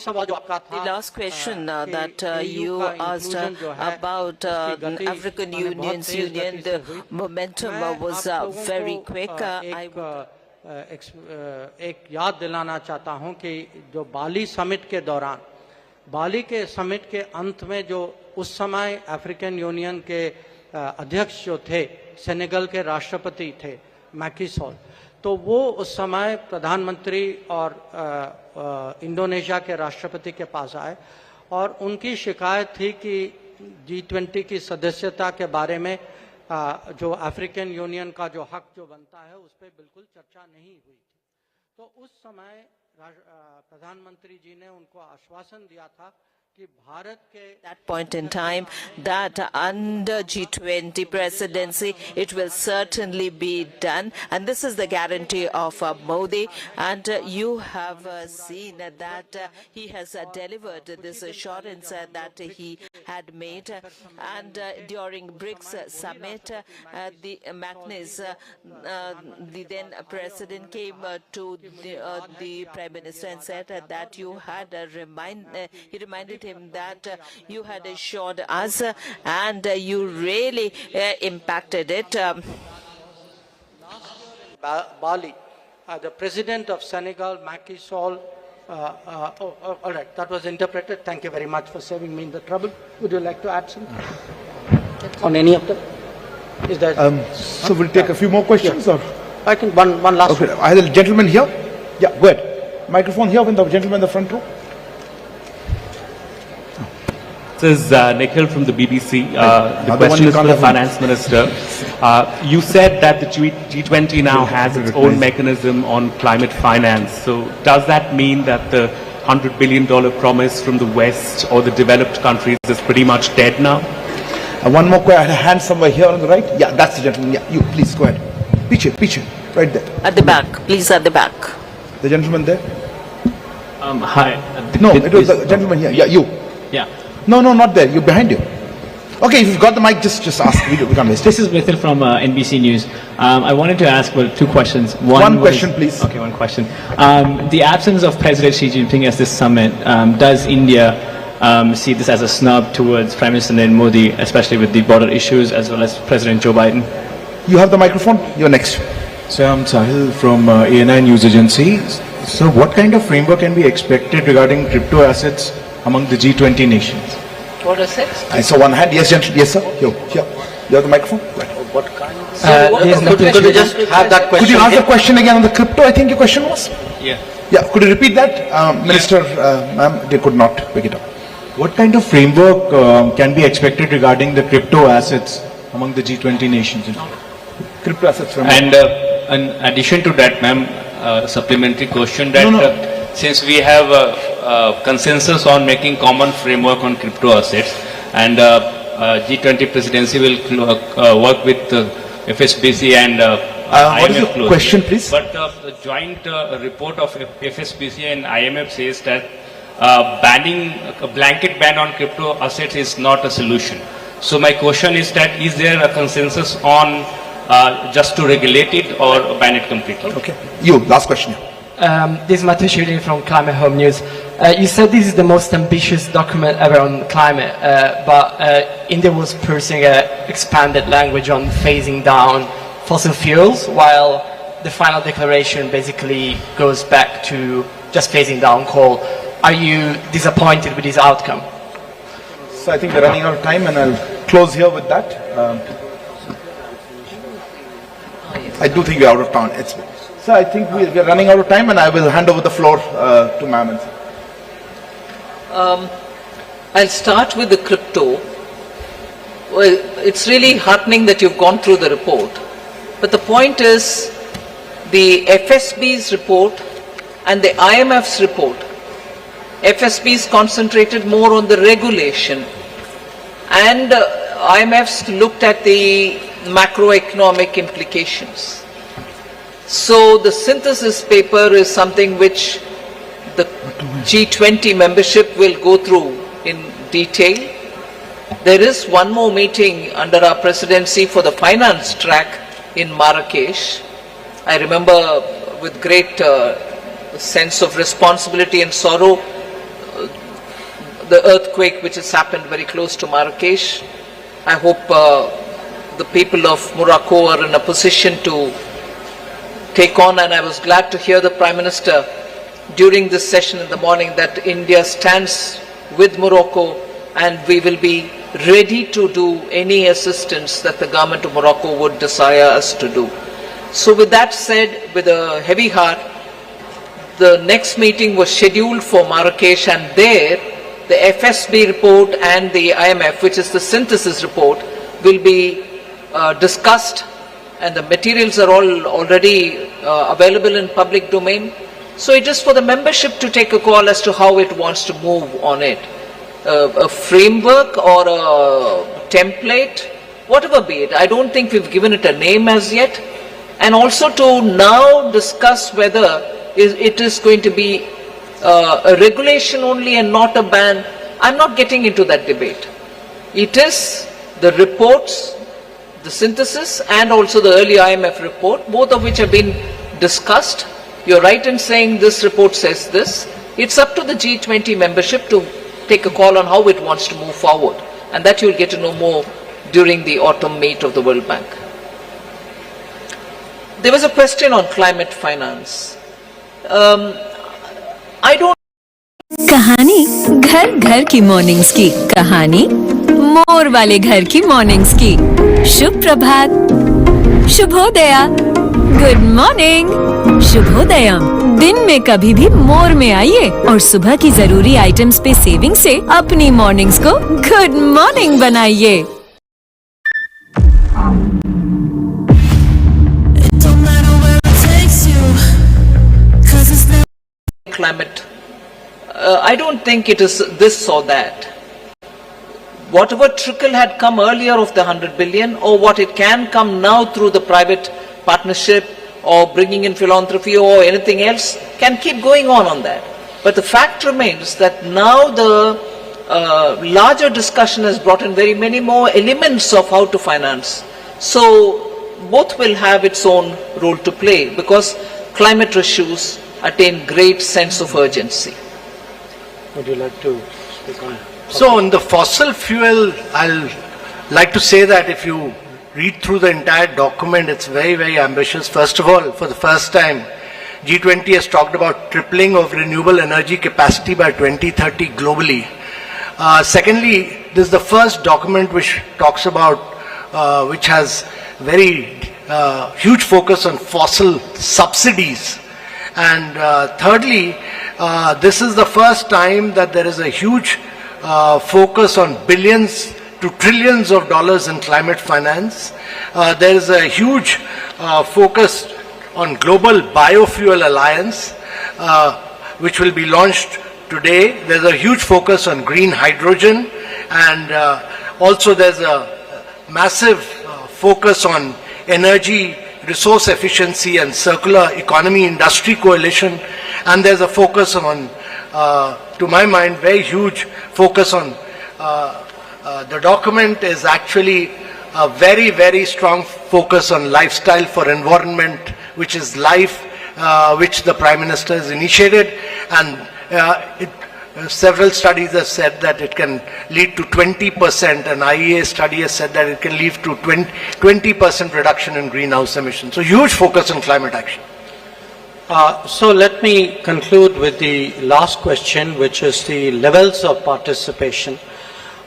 The last question that you asked about African Union's union, the momentum was very quick. I would एक याद दिलाना चाहता हूं कि जो बाली समिट के दौरान, बाली के समिट के अंत में जो उस समय अफ्रीकन यूनियन के अध्यक्ष जो थे, सेनेगल के राष्ट्रपति थे मैकी सॉल, तो वो उस समय प्रधानमंत्री और इंडोनेशिया के राष्ट्रपति के पास आए और उनकी शिकायत थी कि G20 की सदस्यता के बारे में जो अफ्रीकन यूनियन का जो हक जो बनता है उस पर बिल्कुल चर्चा नहीं हुई थी। तो उस समय प्रधानमंत्री जी ने उनको आश्वासन दिया था कि भारत के that point in time that under G20 presidency it will certainly be done, and this is the guarantee of Modi, and you have seen that he has delivered this assurance that he had made. And during BRICS summit, the Magnus, the then president, came to the Prime Minister and said that you had he reminded him that you had assured us and you really impacted it. Bali, the president of Senegal, Macky Sall, all right, that was interpreted. Thank you very much for saving me in the trouble. Would you like to add something on any of them? Is there so we'll take a few more questions, or I think one last okay. one. I have a gentleman here. Yeah, go ahead. Microphone here with the gentleman in the front row. This is Nikhil from the BBC. The question is for the Finance Minister. You said that the G20 now has its own mechanism on climate finance. So does that mean that the $100 billion promise from the West or the developed countries is pretty much dead now? One more question. I had a hand somewhere here on the right. Yeah, that's the gentleman. Yeah, you please go ahead. Piche, right there. At the back, please, at the back. The gentleman there. Hi. No, it was the gentleman here. Yeah, you. Yeah. No, not there. You're behind you. Okay, if you've got the mic, just ask. We can't waste. This is Mithil from NBC News. I wanted to ask two questions. One question, please. Okay, one question. The absence of President Xi Jinping at this summit, does India see this as a snub towards Prime Minister Narendra Modi, especially with the border issues, as well as President Joe Biden? You have the microphone. You're next. So I'm Sahil from ANI News Agency. So what kind of framework can be expected regarding crypto assets among the G20 nations? What assets? I saw one hand. Yes, gentleman. Yes, sir. Here. You have the microphone. Go ahead. What kind? Could you just have that question? Could you ask the question again on the crypto? I think your question was. Yeah. Yeah. Could you repeat that, Minister? Ma'am, they could not pick it up. What kind of framework can be expected regarding the crypto assets among the G20 nations? Crypto assets framework. And in addition to that, ma'am, supplementary question that since we have a consensus on making common framework on crypto assets, and G20 presidency will work with FSBC and what is IMF your question, please? But the joint report of FSBC and IMF says that banning a blanket ban on crypto assets is not a solution. So my question is that is there a consensus on just to regulate it or ban it completely? Okay. You, last question. This is Matthew Shooting from Climate Home News. You said this is the most ambitious document ever on climate, but India was pursuing an expanded language on phasing down fossil fuels, while the final declaration basically goes back to just phasing down coal. Are you disappointed with this outcome? So I think we're running out of time, and I'll close here with that. I do think we're out of time. So I think we're running out of time, and I will hand over the floor to ma'am. I'll start with the crypto. Well, it's really heartening that you've gone through the report. But the point is, the FSB's report and the IMF's report, FSB's concentrated more on the regulation, and IMF's looked at the macroeconomic implications. So the synthesis paper is something which the G20 membership will go through in detail. There is one more meeting under our presidency for the finance track in Marrakesh. I remember with great sense of responsibility and sorrow the earthquake which has happened very close to Marrakesh. I hope the people of Morocco are in a position to take on, and I was glad to hear the Prime Minister during this session in the morning that India stands with Morocco and we will be ready to do any assistance that the government of Morocco would desire us to do. So with that said, with a heavy heart, the next meeting was scheduled for Marrakesh, and there the FSB report and the IMF, which is the synthesis report, will be discussed, and the materials are all already available in public domain. So it is for the membership to take a call as to how it wants to move on it. A framework or a template, whatever be it. I don't think we've given it a name as yet. And also to now discuss whether it is going to be a regulation only and not a ban. I'm not getting into that debate. It is the reports, the synthesis, and also the early IMF report, both of which have been discussed. You're right in saying this report says this. It's up to the G20 membership to take a call on how it wants to move forward. And that you'll get to know more during the autumn meet of the World Bank. There was a question on climate finance. I don't. कहानी घर घर की mornings की कहानी मोर वाले घर की mornings की शुभ प्रभात शुभोदया गुड मॉर्निंग शुभोदयम दिन में कभी भी मोर में आइए और सुबह की जरूरी आइटम्स पे सेविंग से अपनी मॉर्निंग्स को गुड मॉर्निंग बनाइए। Climate, I don't think it is this or that. Whatever trickle had come earlier of the 100 billion, or what it can come now through the private partnership or bringing in philanthropy or anything else, can keep going on that. But the fact remains that now the larger discussion has brought in very many more elements of how to finance. So both will have its own role to play, because climate issues attain great sense of urgency. Would you like to speak on? So on the fossil fuel, I'll like to say that if you read through the entire document, it's very, very ambitious. First of all, for the first time, G20 has talked about tripling of renewable energy capacity by 2030 globally. Secondly, this is the first document which talks about, which has very huge focus on fossil subsidies. And thirdly, this is the first time that there is a huge focus on billions to trillions of dollars in climate finance. There is a huge focus on Global Biofuel Alliance, which will be launched today. There's a huge focus on green hydrogen, and also there's a massive focus on energy resource efficiency and circular economy industry coalition, and there's a focus on, to my mind, very huge focus on, the document is actually a very, very strong focus on lifestyle for environment, which is life, which the Prime Minister has initiated, and several studies have said that it can lead to 20%, and IEA study has said that it can lead to 20% reduction in greenhouse emissions. So huge focus on climate action. So let me conclude with the last question, which is the levels of participation.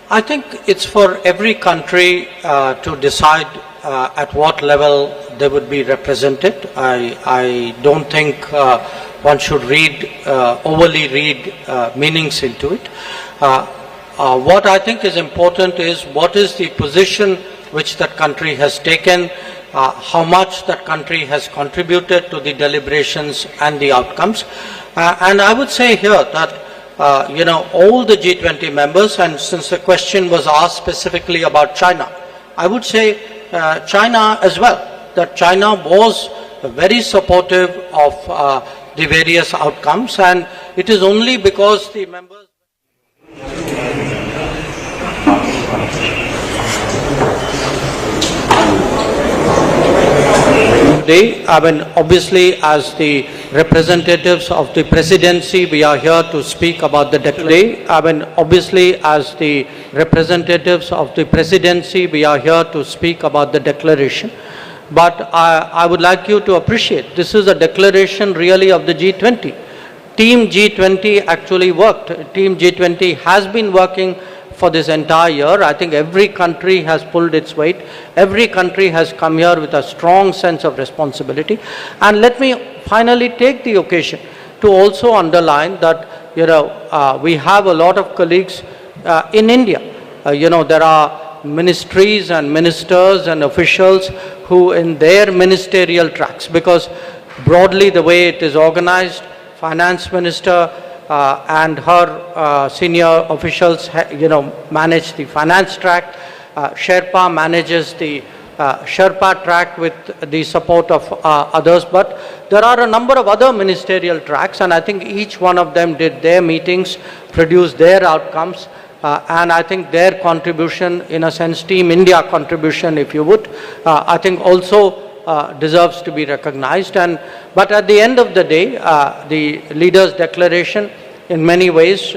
I think it's for every country to decide at what level they would be represented. I don't think one should overly read meanings into it. What I think is important is what is the position which that country has taken, how much that country has contributed to the deliberations and the outcomes. And I would say here that all the G20 members, and since the question was asked specifically about China, I would say China as well, that China was very supportive of the various outcomes, and it is only because the members today. I mean, obviously, as the representatives of the presidency, we are here to speak about the declaration. I mean, obviously, as the representatives of the presidency, we are here to speak about the declaration. But I would like you to appreciate, this is a declaration really of the G20. Team G20 actually worked. Team G20 has been working for this entire year. I think every country has pulled its weight. Every country has come here with a strong sense of responsibility. And let me finally take the occasion to also underline that, we have a lot of colleagues in India. There are ministries and ministers and officials who in their ministerial tracks, because broadly the way it is organized, Finance Minister and her senior officials, manage the finance track. Sherpa manages the Sherpa track with the support of others. But there are a number of other ministerial tracks, and I think each one of them did their meetings, produced their outcomes, and I think their contribution, in a sense, Team India contribution, if you would, I think also deserves to be recognized. But at the end of the day, the leaders' declaration in many ways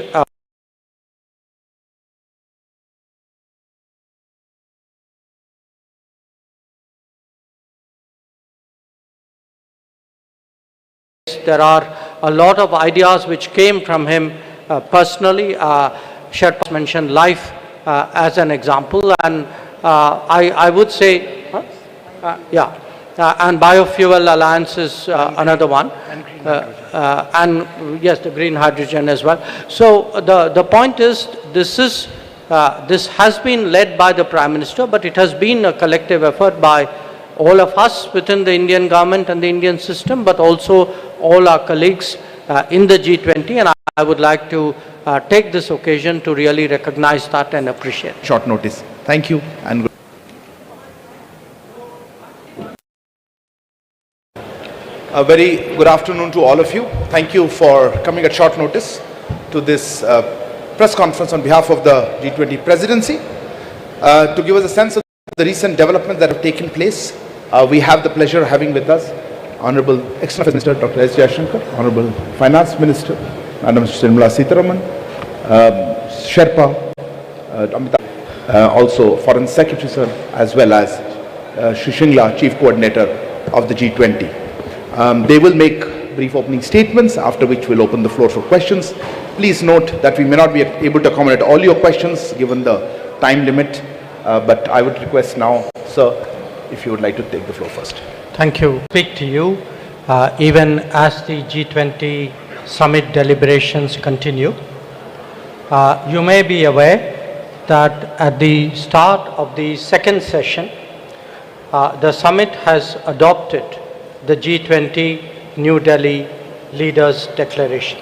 there are a lot of ideas which came from him personally. Sherpa mentioned life as an example, and I would say, and biofuel alliance is another one, and yes, the green hydrogen as well. So the point is, this has been led by the Prime Minister, but it has been a collective effort by all of us within the Indian government and the Indian system, but also all our colleagues in the G20, and I would like to take this occasion to really recognize that and appreciate. Short notice. Thank you and good. A very good afternoon to all of you. Thank you for coming at short notice to this press conference on behalf of the G20 presidency. To give us a sense of the recent developments that have taken place, we have the pleasure of having with us Honorable External Affairs Minister Dr. S. Jaishankar, Honorable Finance Minister Madam Nirmala Sitharaman, Sherpa, also Foreign Secretary Sir, as well as Shishingla, Chief Coordinator of the G20. They will make brief opening statements, after which we'll open the floor for questions. Please note that we may not be able to accommodate all your questions given the time limit, but I would request now, sir, if you would like to take the floor first. Thank you. Speak to you even as the G20 summit deliberations continue. You may be aware that at the start of the second session, the summit has adopted the G20 New Delhi Leaders' Declaration.